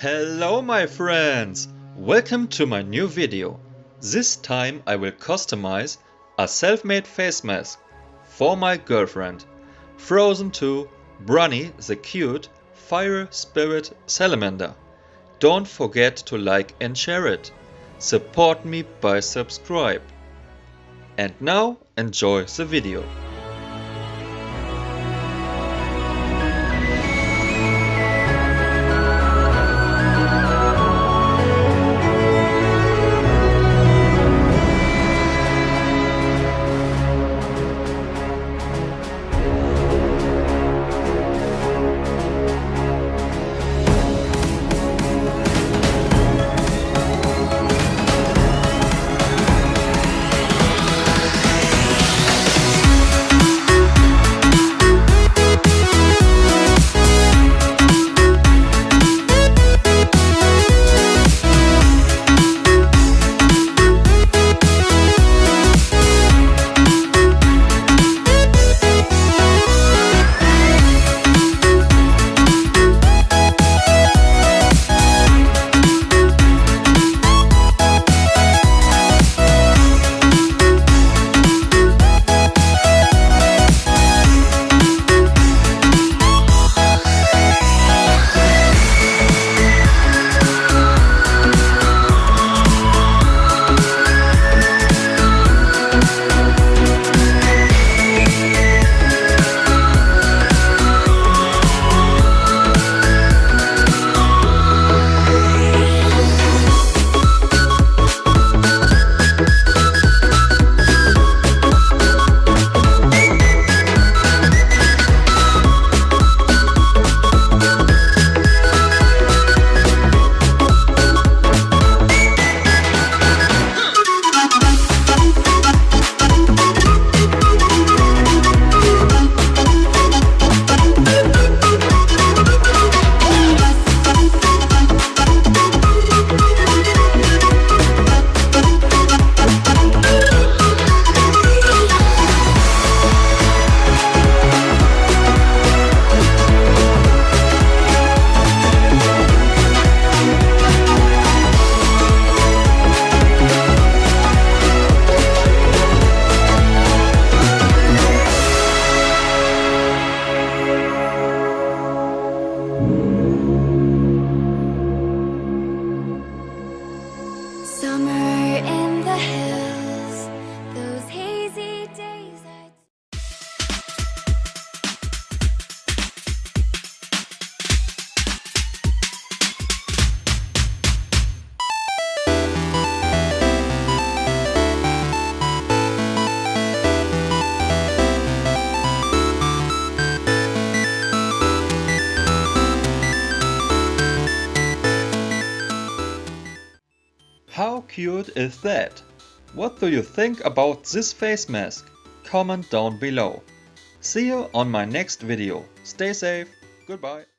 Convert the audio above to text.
Hello my friends! Welcome to my new video. This time I will customize a self-made face mask for my girlfriend. Frozen to Brunny the cute fire spirit salamander. Don't forget to like and share it. Support me by subscribe. And now enjoy the video. Summer in the hills, those hazy days. How cute is that? What do you think about this face mask? Comment down below. See you on my next video. Stay safe. Goodbye.